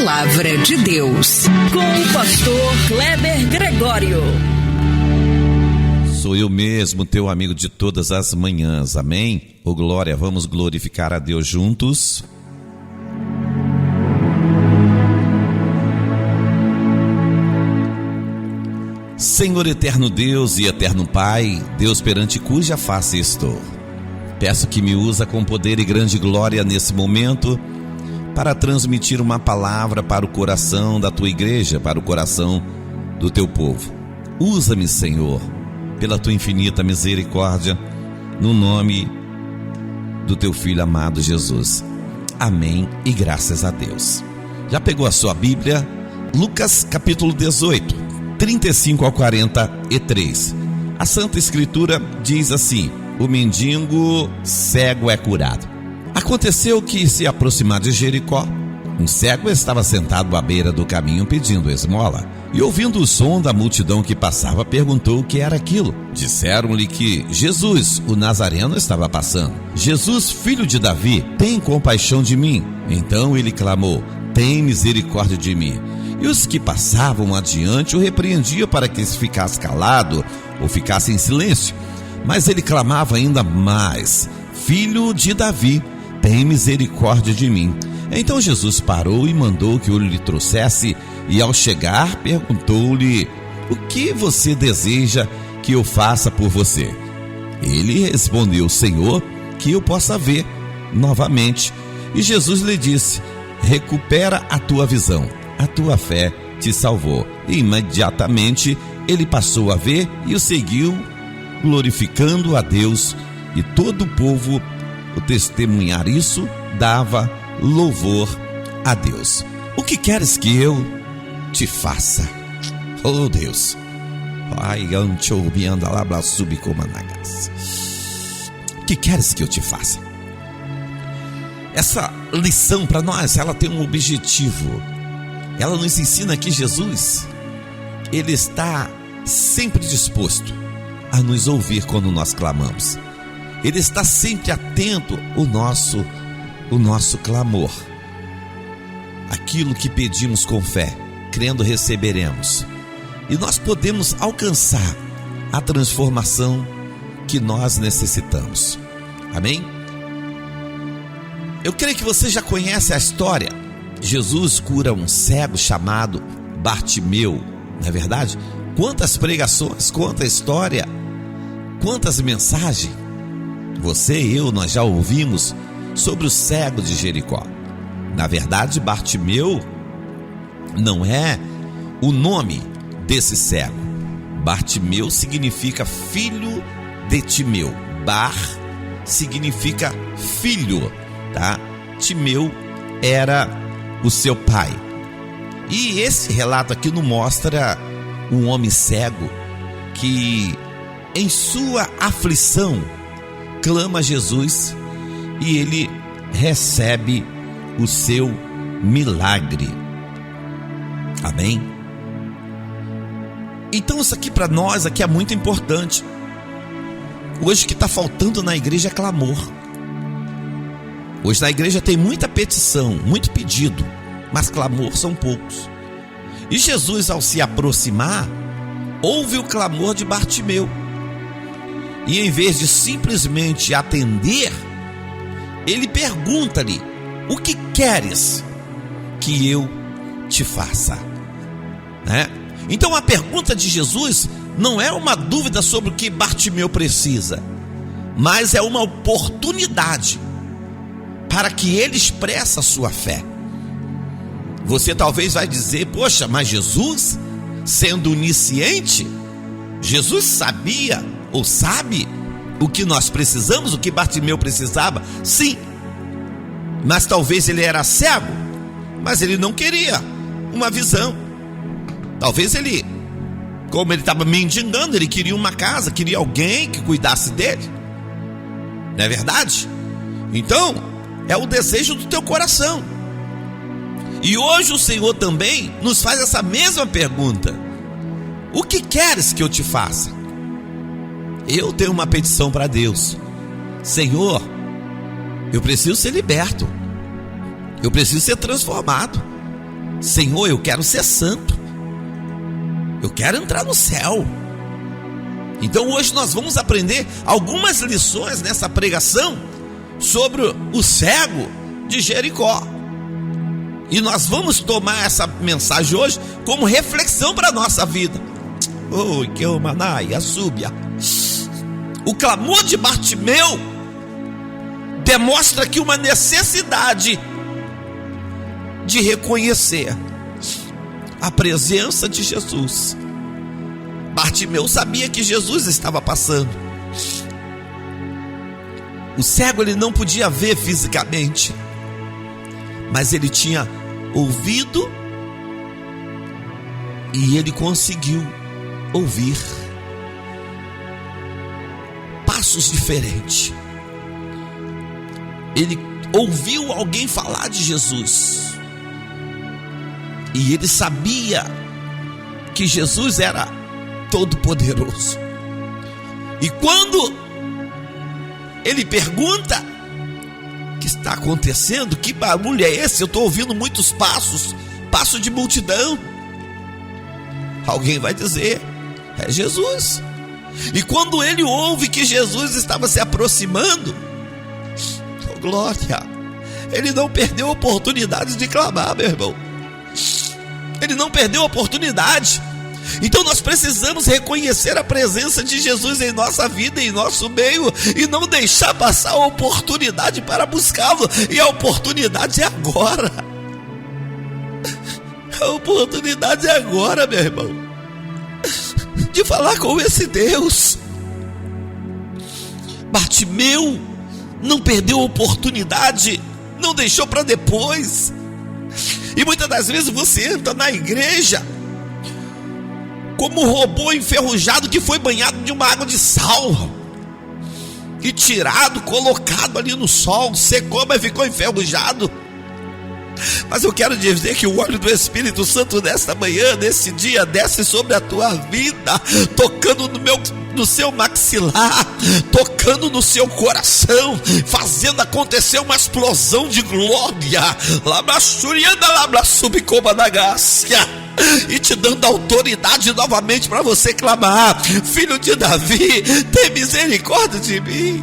Palavra de Deus, com o pastor Kleber Gregório. Sou eu mesmo, teu amigo de todas as manhãs, amém? Ô glória, vamos glorificar a Deus juntos. Senhor eterno Deus e eterno Pai, Deus perante cuja face estou, peço que me usa com poder e grande glória nesse momento para transmitir uma palavra para o coração da tua igreja, para o coração do teu povo. Usa-me, Senhor, pela tua infinita misericórdia, no nome do teu Filho amado Jesus. Amém e graças a Deus. Já pegou a sua Bíblia? Lucas capítulo 18, 35 ao 43. A Santa Escritura diz assim: o mendigo cego é curado. Aconteceu que, se aproximar de Jericó, um cego estava sentado à beira do caminho pedindo esmola, e ouvindo o som da multidão que passava, perguntou o que era aquilo. Disseram-lhe que Jesus, o Nazareno, estava passando. Jesus, filho de Davi, tem compaixão de mim. Então ele clamou: tem misericórdia de mim. E os que passavam adiante o repreendiam para que ficasse calado ou ficasse em silêncio. Mas ele clamava ainda mais: filho de Davi, tem misericórdia de mim. Então Jesus parou e mandou que o lhe trouxesse, e ao chegar perguntou-lhe: o que você deseja que eu faça por você? Ele respondeu: Senhor, que eu possa ver novamente. E Jesus lhe disse: recupera a tua visão, a tua fé te salvou. E imediatamente ele passou a ver e o seguiu, glorificando a Deus, e todo o povo, o testemunhar isso, dava louvor a Deus. O que queres que eu te faça? Oh Deus. O que queres que eu te faça? Essa lição para nós, ela tem um objetivo. Ela nos ensina que Jesus, ele está sempre disposto a nos ouvir quando nós clamamos. Ele está sempre atento ao nosso clamor. Aquilo que pedimos com fé, crendo receberemos. E nós podemos alcançar a transformação que nós necessitamos. Amém? Eu creio que você já conhece a história. Jesus cura um cego chamado Bartimeu, não é verdade? Quantas pregações, quanta história, quantas mensagens você e eu, nós já ouvimos sobre o cego de Jericó. Na verdade, Bartimeu não é o nome desse cego. Bartimeu significa filho de Timeu. Bar significa filho, tá? Timeu era o seu pai. E esse relato aqui nos mostra um homem cego que, em sua aflição, clama a Jesus e ele recebe o seu milagre. Amém? Então isso aqui para nós aqui é muito importante. Hoje o que está faltando na igreja é clamor. Hoje na igreja tem muita petição, muito pedido, mas clamor são poucos. E Jesus, ao se aproximar, ouve o clamor de Bartimeu. E em vez de simplesmente atender, ele pergunta-lhe: o que queres que eu te faça? Né? Então a pergunta de Jesus não é uma dúvida sobre o que Bartimeu precisa, mas é uma oportunidade para que ele expresse a sua fé. Você talvez vai dizer: poxa, mas Jesus, sendo onisciente, Jesus sabia ou sabe o que nós precisamos, o que Bartimeu precisava? Sim, mas talvez ele era cego, mas ele não queria uma visão. Talvez ele, como ele estava mendigando, ele queria uma casa, queria alguém que cuidasse dele. Não é verdade? Então, é o desejo do teu coração. E hoje o Senhor também nos faz essa mesma pergunta: o que queres que eu te faça? Eu tenho uma petição para Deus: Senhor, eu preciso ser liberto, eu preciso ser transformado, Senhor, eu quero ser santo, eu quero entrar no céu. Então hoje nós vamos aprender algumas lições nessa pregação sobre o cego de Jericó. E nós vamos tomar essa mensagem hoje como reflexão para a nossa vida. Oi, que o Manai, a súbia. O clamor de Bartimeu demonstra aqui uma necessidade de reconhecer a presença de Jesus. Bartimeu sabia que Jesus estava passando. O cego ele não podia ver fisicamente, mas ele tinha ouvido e ele conseguiu ouvir passos diferentes. Ele ouviu alguém falar de Jesus e ele sabia que Jesus era todo-poderoso. E quando ele pergunta: o que está acontecendo? Que barulho é esse? Eu estou ouvindo muitos passos, passo de multidão. Alguém vai dizer: é Jesus. E quando ele ouve que Jesus estava se aproximando, oh glória, ele não perdeu a oportunidade de clamar, meu irmão. Ele não perdeu a oportunidade. Então nós precisamos reconhecer a presença de Jesus em nossa vida, em nosso meio, e não deixar passar a oportunidade para buscá-lo. E a oportunidade é agora. A oportunidade é agora, meu irmão, de falar com esse Deus. Bartimeu não perdeu a oportunidade, não deixou para depois. E muitas das vezes você entra na igreja como um robô enferrujado que foi banhado de uma água de sal e tirado, colocado ali no sol, secou, mas ficou enferrujado. Mas eu quero dizer que o óleo do Espírito Santo nesta manhã, nesse dia, desce sobre a tua vida, tocando no seu maxilar, tocando no seu coração, fazendo acontecer uma explosão de glória, e te dando autoridade novamente para você clamar: Filho de Davi, tem misericórdia de mim.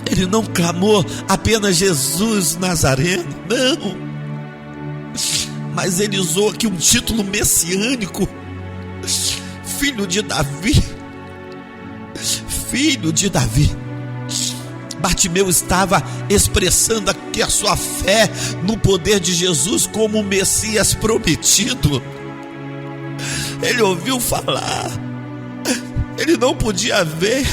Ele não clamou apenas Jesus Nazareno, não, mas ele usou aqui um título messiânico: Filho de Davi. Filho de Davi. Bartimeu estava expressando aqui a sua fé no poder de Jesus como o Messias prometido. Ele ouviu falar, ele não podia ver,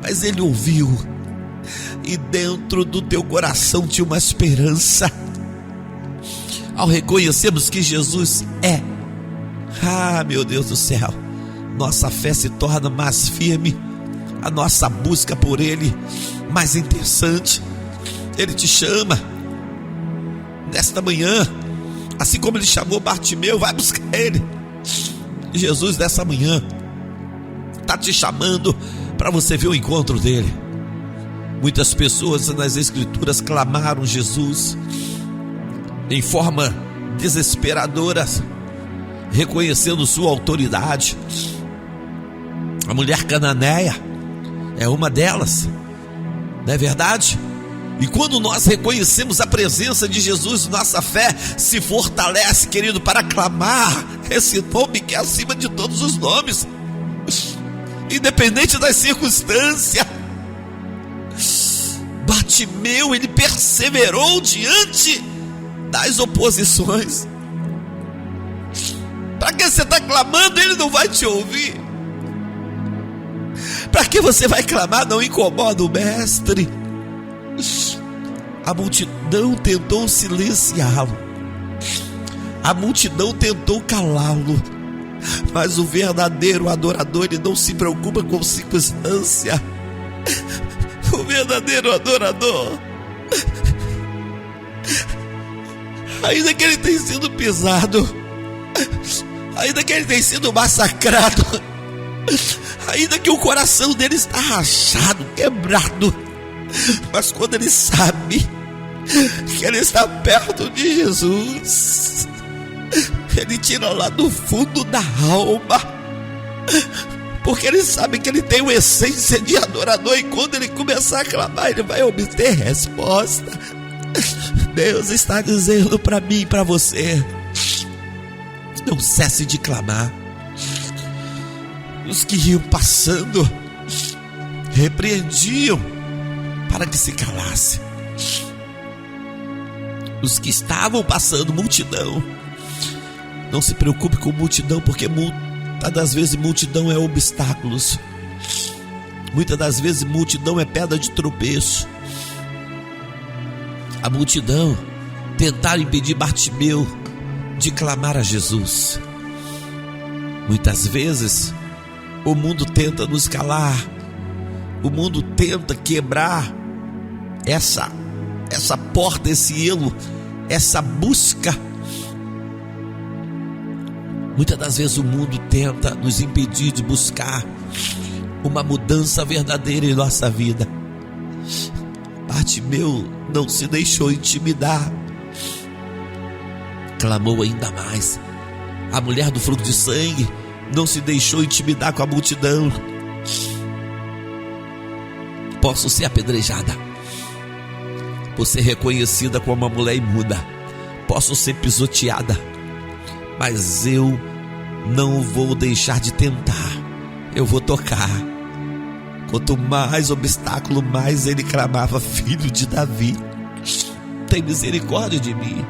mas ele ouviu, e dentro do teu coração tinha uma esperança. Ao reconhecermos que Jesus é, meu Deus do céu, nossa fé se torna mais firme, a nossa busca por Ele mais interessante. Ele te chama nesta manhã, assim como Ele chamou Bartimeu. Vai buscar Ele. Jesus nessa manhã está te chamando para você ver o encontro dele. Muitas pessoas nas Escrituras clamaram Jesus em forma desesperadora, reconhecendo sua autoridade. A mulher cananeia é uma delas, não é verdade? E quando nós reconhecemos a presença de Jesus, nossa fé se fortalece, querido, para clamar esse nome que é acima de todos os nomes, independente das circunstâncias. Bartimeu, ele perseverou diante das oposições. Para que você está clamando? Ele não vai te ouvir. Para que você vai clamar? Não incomoda o mestre. A multidão tentou silenciá-lo, a multidão tentou calá-lo, mas o verdadeiro adorador, ele não se preocupa com circunstância. O verdadeiro adorador, ainda que ele tenha sido pisado, ainda que ele tenha sido massacrado, ainda que o coração dele está rachado, quebrado, Mas quando ele sabe que ele está perto de Jesus, ele tira lá do fundo da alma, porque ele sabe que ele tem uma essência de adorador, e quando ele começar a clamar, ele vai obter resposta. Deus está dizendo para mim e para você: não cesse de clamar. Os que iam passando repreendiam para que se calasse. Os que estavam passando, multidão, não se preocupe com multidão, porque muitas das vezes multidão é obstáculos, muitas das vezes multidão é pedra de tropeço. A multidão tentaram impedir Bartimeu de clamar a Jesus. Muitas vezes o mundo tenta nos calar, o mundo tenta quebrar essa porta, esse elo, essa busca. Muitas das vezes o mundo tenta nos impedir de buscar uma mudança verdadeira em nossa vida. Bartimeu não se deixou intimidar, clamou ainda mais. A mulher do fluxo de sangue não se deixou intimidar com a multidão. Posso ser apedrejada, posso ser reconhecida como uma mulher imunda, posso ser pisoteada, mas eu não vou deixar de tentar. Eu vou tocar. Quanto mais obstáculo, mais ele clamava: filho de Davi, tem misericórdia de mim,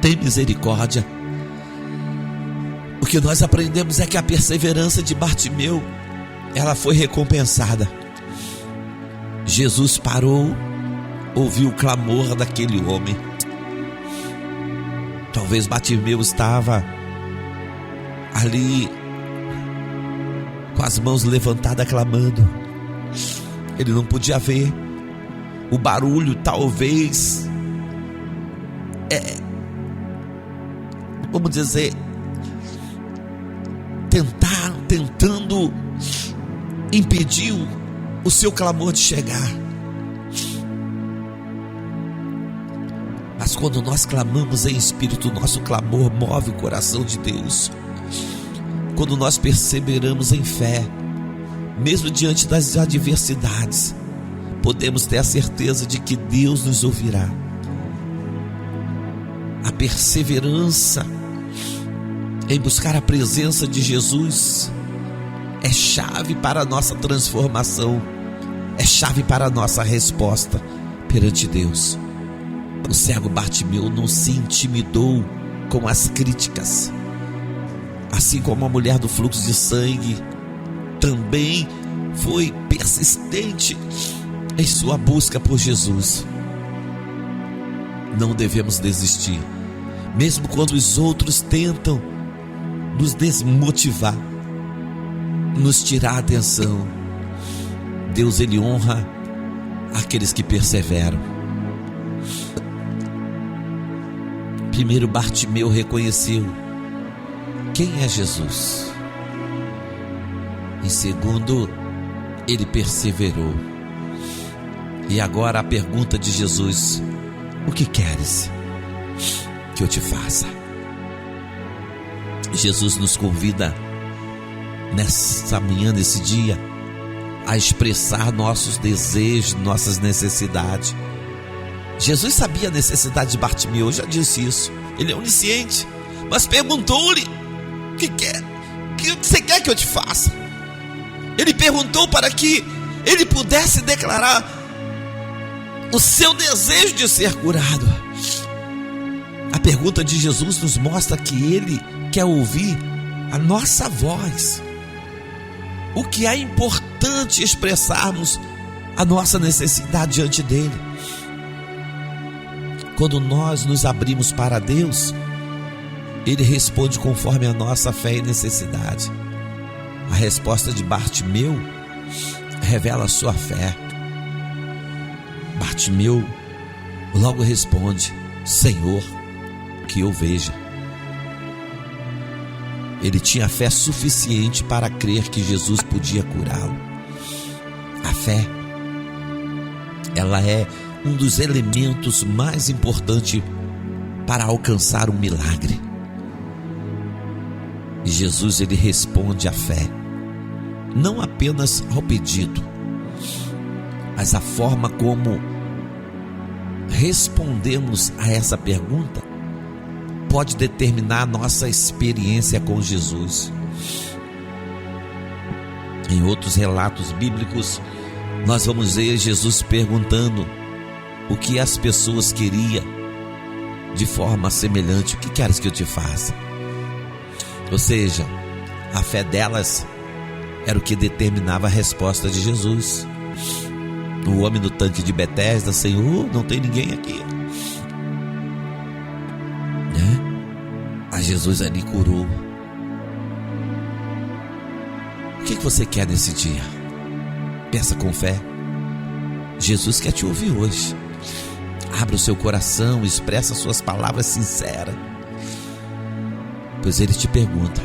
tem misericórdia. O que nós aprendemos é que a perseverança de Bartimeu, ela foi recompensada. Jesus parou, ouviu o clamor daquele homem. Talvez Bartimeu estava ali com as mãos levantadas clamando. Ele não podia ver o barulho, talvez vamos dizer, tentando impedir o seu clamor de chegar. Mas quando nós clamamos em espírito, nosso clamor move o coração de Deus. Quando nós perseveramos em fé, mesmo diante das adversidades, podemos ter a certeza de que Deus nos ouvirá. A perseverança em buscar a presença de Jesus é chave para a nossa transformação, é chave para a nossa resposta perante Deus. O cego Bartimeu não se intimidou com as críticas, assim como a mulher do fluxo de sangue também foi persistente em sua busca por Jesus. Não devemos desistir, mesmo quando os outros tentam nos desmotivar, nos tirar a atenção. Deus, ele honra aqueles que perseveram. Primeiro, Bartimeu reconheceu quem é Jesus. Em segundo, ele perseverou. E agora a pergunta de Jesus: o que queres que eu te faça? Jesus nos convida nessa manhã, nesse dia, a expressar nossos desejos, nossas necessidades. Jesus sabia a necessidade de Bartimeu, eu já disse isso. Ele é onisciente, mas perguntou-lhe: o que quer? O que você quer que eu te faça? Ele perguntou para que ele pudesse declarar o seu desejo de ser curado. A pergunta de Jesus nos mostra que ele quer ouvir a nossa voz. O que é importante expressarmos a nossa necessidade diante dele. Quando nós nos abrimos para Deus, ele responde conforme a nossa fé e necessidade. A resposta de Bartimeu revela a sua fé. Bartimeu logo responde: Senhor, que eu veja. Ele tinha fé suficiente para crer que Jesus podia curá-lo. A fé ela é um dos elementos mais importantes para alcançar um milagre. E Jesus, ele responde à fé, não apenas ao pedido, mas a forma como respondemos a essa pergunta pode determinar a nossa experiência com Jesus. Em outros relatos bíblicos, nós vamos ver Jesus perguntando o que as pessoas queriam de forma semelhante. O que queres que eu te faça? Ou seja, a fé delas era o que determinava a resposta de Jesus. O homem no tanque de Betesda, Senhor, não tem ninguém aqui, né? A Jesus ali curou. O que você quer nesse dia? Peça com fé. Jesus quer te ouvir hoje. Abra o seu coração, expressa suas palavras sinceras, pois Ele te pergunta: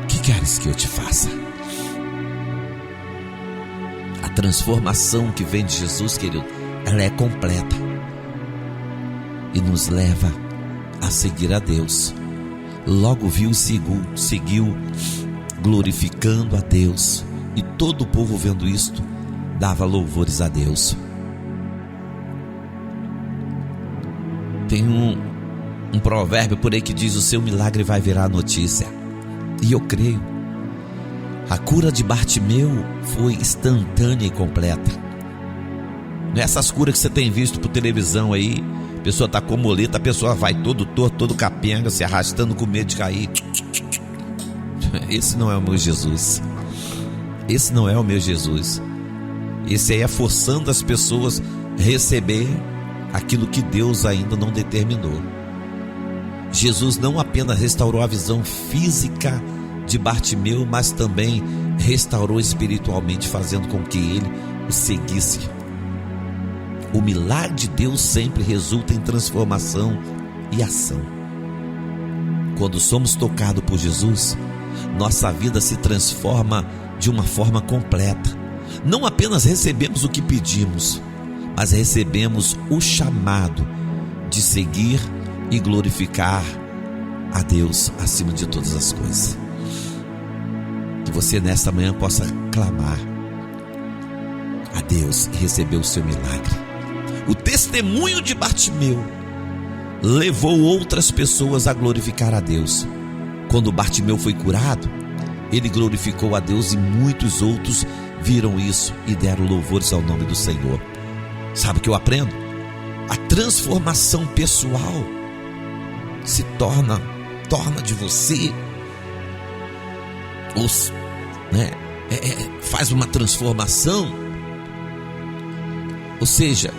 o que queres que eu te faça? A transformação que vem de Jesus, querido, ela é completa e nos leva a seguir a Deus. Logo viu e seguiu glorificando a Deus, e todo o povo, vendo isto, dava louvores a Deus. Tem um provérbio por aí que diz: o seu milagre vai virar notícia. E eu creio. A cura de Bartimeu foi instantânea e completa. Nessas curas que você tem visto por televisão aí, a pessoa está com moleta, a pessoa vai todo torto, todo capenga, se arrastando com medo de cair. Esse não é o meu Jesus. Esse não é o meu Jesus. Esse aí é forçando as pessoas a receber aquilo que Deus ainda não determinou. Jesus não apenas restaurou a visão física de Bartimeu, mas também restaurou espiritualmente, fazendo com que ele o seguisse. O milagre de Deus sempre resulta em transformação e ação. Quando somos tocados por Jesus, nossa vida se transforma de uma forma completa. Não apenas recebemos o que pedimos, mas recebemos o chamado de seguir e glorificar a Deus acima de todas as coisas. Que você nesta manhã possa clamar a Deus e receber o seu milagre. O testemunho de Bartimeu levou outras pessoas a glorificar a Deus. Quando Bartimeu foi curado, ele glorificou a Deus, e muitos outros viram isso e deram louvores ao nome do Senhor. Sabe o que eu aprendo? A transformação pessoal se torna de você, faz uma transformação. Ou seja,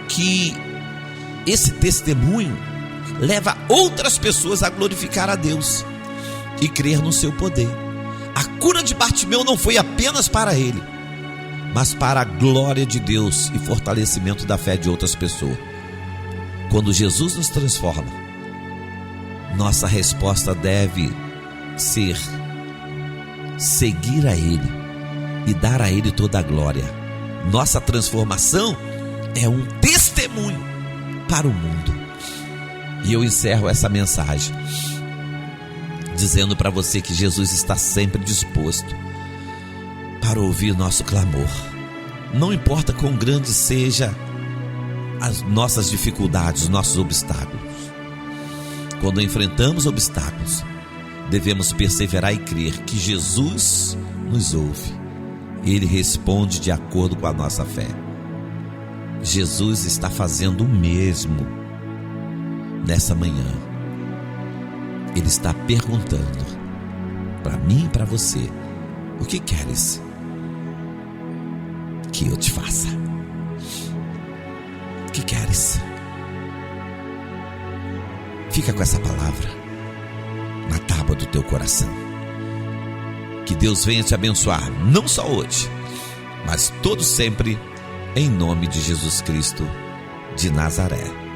que esse testemunho leva outras pessoas a glorificar a Deus e crer no seu poder. A cura de Bartimeu não foi apenas para ele, mas para a glória de Deus e fortalecimento da fé de outras pessoas. Quando Jesus nos transforma, nossa resposta deve ser seguir a Ele e dar a Ele toda a glória. Nossa transformação é um testemunho para o mundo. E eu encerro essa mensagem dizendo para você que Jesus está sempre disposto para ouvir nosso clamor. Não importa quão grande seja as nossas dificuldades, os nossos obstáculos. Quando enfrentamos obstáculos, devemos perseverar e crer que Jesus nos ouve. Ele responde de acordo com a nossa fé. Jesus está fazendo o mesmo nessa manhã. Ele está perguntando para mim e para você: o que queres que eu te faça? O que queres? Fica com essa palavra na tábua do teu coração. Que Deus venha te abençoar, não só hoje, mas todo sempre, em nome de Jesus Cristo de Nazaré.